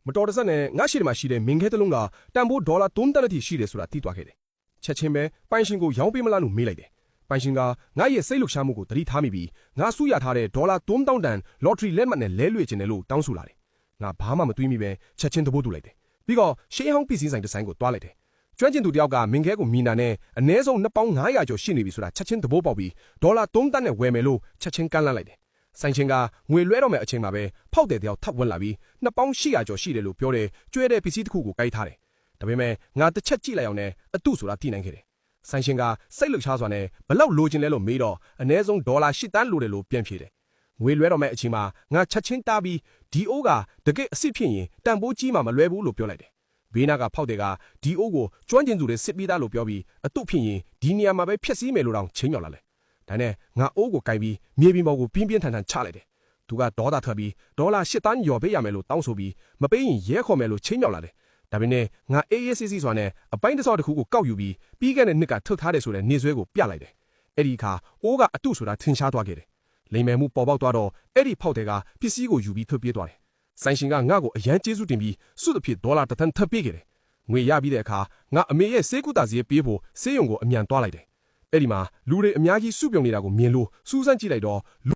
မတော်တဆနဲ့ငါရှိတယ်မှာရှိတဲ့မင်ခဲတလုံးကတန်ဖိုးဒေါ်လာ3 သန်းအထိရှိတယ်ဆိုတာသိသွားခဲ့တယ်ချက်ချင်းပဲပိုင်ရှင်ကိုရောင်းပေးမလားလို့မေးလိုက်တယ်ပိုင်ရှင်ကငါရဲ့စိတ်လှုပ်ရှားမှုကိုသတိထားမိပြီးငါစုရထားတဲ့ဒေါ်လာ3000တန်လော်ထရီလက်မှတ်နဲ့လဲလွှဲခြင်းတယ်လို့တောင်းဆိုလာတယ်ငါဘာမှမတွေးမိပဲချက်ချင်းသဘောတူလိုက်တယ်ပြီးတော့ရှေးဟောင်းပစ္စည်းဆိုင်ဒီဇိုင်းကိုတွားလိုက်တယ်ကျွမ်းကျင်သူတယောက်ကမင်ခဲကိုမီနာနဲ့အနည်းဆုံး2,900ကျော်ရှိနေပြီဆိုတာချက်ချင်းသဘောပေါက်ပြီးဒေါ်လာ3 သန်းနဲ့ဝယ်မယ်လို့ချက်ချင်းကမ်းလှမ်းလိုက်တယ်ဆိုင်ချင်းကငွေလွှဲတော့မယ်အချိန်မှာပဲဖောက်တဲ့တယောက်ထပ်ဝင်လာပြီး2,800ကျော်ရှိတယ်လို့ပြောတယ်ကျွဲတဲ့ပစ္စည်းတစ်ခုကိုကိုက်ထားတယ်ဒါပေမဲ့ငါတစ်ချက်ကြည့်လိုက်အောင်နဲ့အတုဆိုတာသိနိုင်ခဲ့တယ်ဆိုင်ရှင်ကစိတ်လှုပ်ရှားစွာနဲ့ဘလောက်လိုချင်လဲလို့မေးတော့အနည်းဆုံးဒေါ်လာ8 သန်းလိုတယ်လို့ပြန်ဖြေတယ်ငွေလွှဲတော့မယ်အချိန်မှာငါချက်ချင်းတားပြီးဒီအိုးကတကယ့်အစ်စ်ဖြစ်ရင်တန်ဖိုးကြီးမှမလွဲဘူးလို့ပြောလိုက်တယ်ဘေးနာကဖောက်တဲ့ကဒီအိုးကိုကျွမ်းကျင်သူတွေစစ်ပြီးသားလို့ပြောပြီးအတုဖြစ်ရင်ဒီနေရာမှာပဲဖျက်ဆီးမယ်လို့တောင်ချိန်မြောက်လာတယ်ဒါနဲ့ငါအိုးကိုကင်ပြီးမြေပြင်ပေါ်ကိုပြင်းပြင်းထန်ထန်ချလိုက်တယ်သူကဒေါသထွက်ပြီးဒေါ်လာ8 သန်းကျော်ပေးရမယ်လို့တောင်းဆိုပြီးမပေးရင်ရဲခေါ်မယ်လို့ချိန်မြောက်လာတယ်ဒါပေမဲ့ငါအေးအေးဆေးဆေးစွာနဲ့အပိုင်းတစ်စော့တစ်ခုကိုကောက်ယူပြီးခဲ့တဲ့နှစ်ကထုတ်ထားတယ်ဆိုတဲ့နေဆွဲကိုပြလိုက်တယ်အဲ့ဒီအခါအိုးကအတုဆိုတာထင်ရှားသွားခဲ့တယ်လိမ်မယ်မှုပေါ်ပေါက်သွားတော့အဲ့ဒီဖောက်တဲ့ကပစ္စည်းကိုယူပြီးထွက်ပြေးသွားတယ်ဆိုင်ရှင်ကငါ့ကိုအရန်ကျေးဇူးတင်ပြီးစုသဖြင့်ဒေါ်လာ1 သန်းထပ်ပေးခဲ့တယ်ငွေရပြီးတဲ့အခါငါအမေရဲ့စေးကုတာစည်းပေးဖို့စေးရုံကိုအမြန်သွားလိုက်တယ်အဲ့ဒီမှာလူတွေအများကြီးစုပြုံနေတာကိုမြင်လို့စူးစမ်းကြည့်လိုက်တော့